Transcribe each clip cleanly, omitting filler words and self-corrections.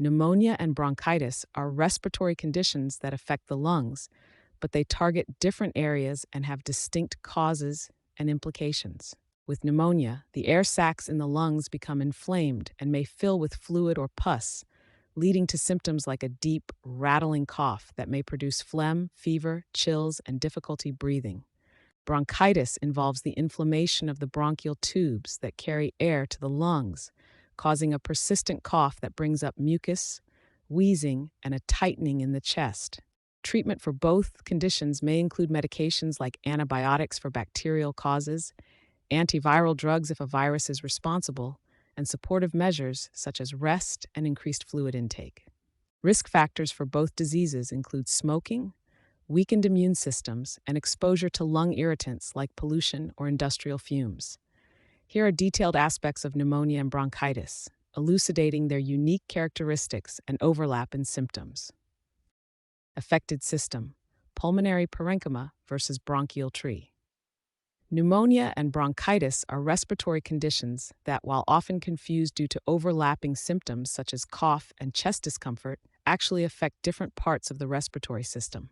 Pneumonia and bronchitis are respiratory conditions that affect the lungs, but they target different areas and have distinct causes and implications. With pneumonia, the air sacs in the lungs become inflamed and may fill with fluid or pus, leading to symptoms like a deep, rattling cough that may produce phlegm, fever, chills, and difficulty breathing. Bronchitis involves the inflammation of the bronchial tubes that carry air to the lungs, causing a persistent cough that brings up mucus, wheezing, and a tightening in the chest. Treatment for both conditions may include medications like antibiotics for bacterial causes, antiviral drugs if a virus is responsible, and supportive measures such as rest and increased fluid intake. Risk factors for both diseases include smoking, weakened immune systems, and exposure to lung irritants like pollution or industrial fumes. Here are detailed aspects of pneumonia and bronchitis, elucidating their unique characteristics and overlap in symptoms. Affected system: pulmonary parenchyma versus bronchial tree. Pneumonia and bronchitis are respiratory conditions that, while often confused due to overlapping symptoms such as cough and chest discomfort, actually affect different parts of the respiratory system.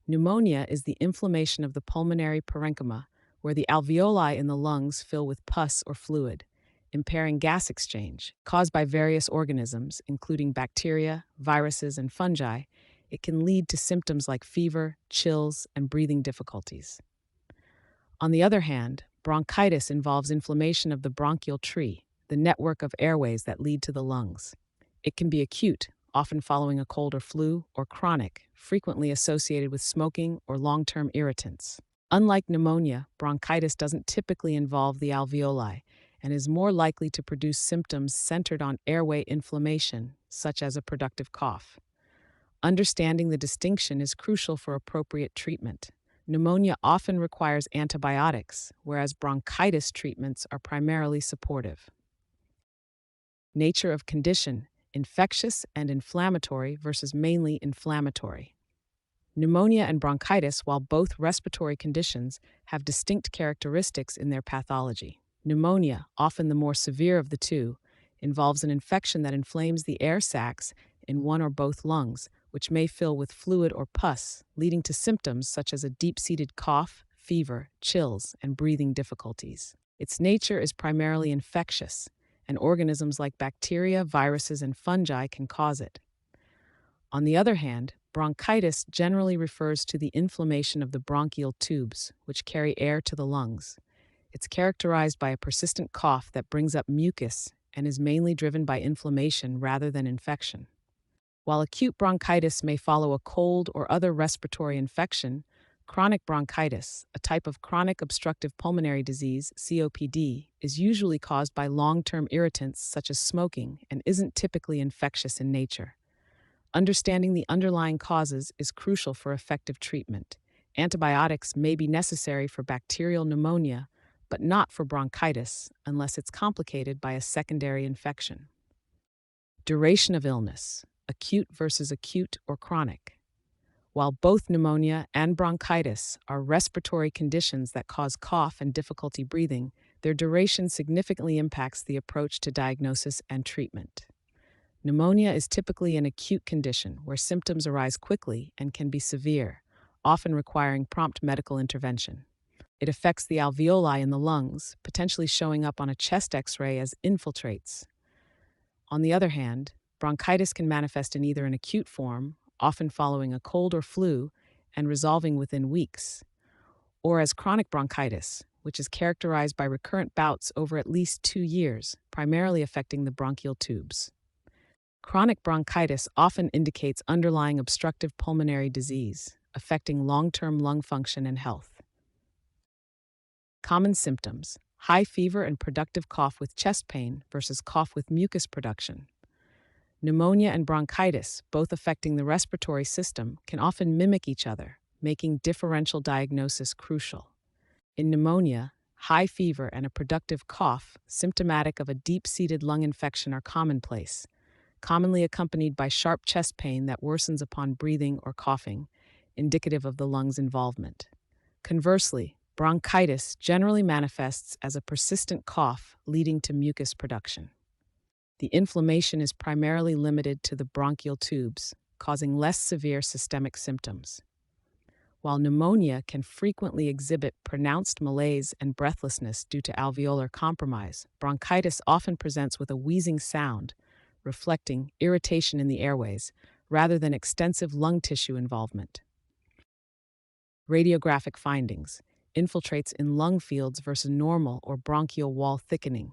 Pneumonia is the inflammation of the pulmonary parenchyma, where the alveoli in the lungs fill with pus or fluid, impairing gas exchange. Caused by various organisms, including bacteria, viruses, and fungi, it can lead to symptoms like fever, chills, and breathing difficulties. On the other hand, bronchitis involves inflammation of the bronchial tree, the network of airways that lead to the lungs. It can be acute, often following a cold or flu, or chronic, frequently associated with smoking or long-term irritants. Unlike pneumonia, bronchitis doesn't typically involve the alveoli and is more likely to produce symptoms centered on airway inflammation, such as a productive cough. Understanding the distinction is crucial for appropriate treatment. Pneumonia often requires antibiotics, whereas bronchitis treatments are primarily supportive. Nature of condition: infectious and inflammatory versus mainly inflammatory. Pneumonia and bronchitis, while both respiratory conditions, have distinct characteristics in their pathology. Pneumonia, often the more severe of the two, involves an infection that inflames the air sacs in one or both lungs, which may fill with fluid or pus, leading to symptoms such as a deep-seated cough, fever, chills, and breathing difficulties. Its nature is primarily infectious, and organisms like bacteria, viruses, and fungi can cause it. On the other hand, bronchitis generally refers to the inflammation of the bronchial tubes, which carry air to the lungs. It's characterized by a persistent cough that brings up mucus and is mainly driven by inflammation rather than infection. While acute bronchitis may follow a cold or other respiratory infection, chronic bronchitis, a type of chronic obstructive pulmonary disease, COPD, is usually caused by long-term irritants such as smoking and isn't typically infectious in nature. Understanding the underlying causes is crucial for effective treatment. Antibiotics may be necessary for bacterial pneumonia, but not for bronchitis unless it's complicated by a secondary infection. Duration of illness: acute versus acute or chronic. While both pneumonia and bronchitis are respiratory conditions that cause cough and difficulty breathing, their duration significantly impacts the approach to diagnosis and treatment. Pneumonia is typically an acute condition where symptoms arise quickly and can be severe, often requiring prompt medical intervention. It affects the alveoli in the lungs, potentially showing up on a chest X-ray as infiltrates. On the other hand, bronchitis can manifest in either an acute form, often following a cold or flu, and resolving within weeks, or as chronic bronchitis, which is characterized by recurrent bouts over at least 2 years, primarily affecting the bronchial tubes. Chronic bronchitis often indicates underlying obstructive pulmonary disease, affecting long-term lung function and health. Common symptoms: high fever and productive cough with chest pain versus cough with mucus production. Pneumonia and bronchitis, both affecting the respiratory system, can often mimic each other, making differential diagnosis crucial. In pneumonia, high fever and a productive cough, symptomatic of a deep-seated lung infection, are commonplace, commonly accompanied by sharp chest pain that worsens upon breathing or coughing, indicative of the lung's involvement. Conversely, bronchitis generally manifests as a persistent cough leading to mucus production. The inflammation is primarily limited to the bronchial tubes, causing less severe systemic symptoms. While pneumonia can frequently exhibit pronounced malaise and breathlessness due to alveolar compromise, bronchitis often presents with a wheezing sound, reflecting irritation in the airways, rather than extensive lung tissue involvement. Radiographic findings: infiltrates in lung fields versus normal or bronchial wall thickening.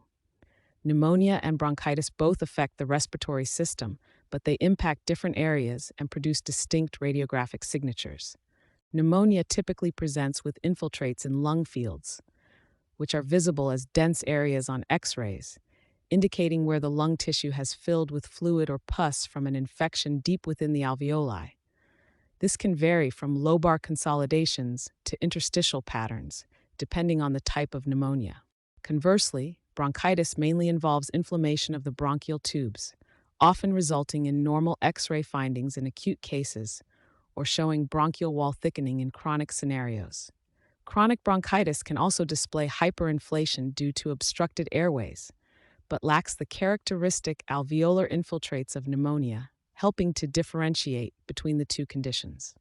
Pneumonia and bronchitis both affect the respiratory system, but they impact different areas and produce distinct radiographic signatures. Pneumonia typically presents with infiltrates in lung fields, which are visible as dense areas on X-rays, indicating where the lung tissue has filled with fluid or pus from an infection deep within the alveoli. This can vary from lobar consolidations to interstitial patterns, depending on the type of pneumonia. Conversely, bronchitis mainly involves inflammation of the bronchial tubes, often resulting in normal X-ray findings in acute cases or showing bronchial wall thickening in chronic scenarios. Chronic bronchitis can also display hyperinflation due to obstructed airways, but lacks the characteristic alveolar infiltrates of pneumonia, helping to differentiate between the two conditions.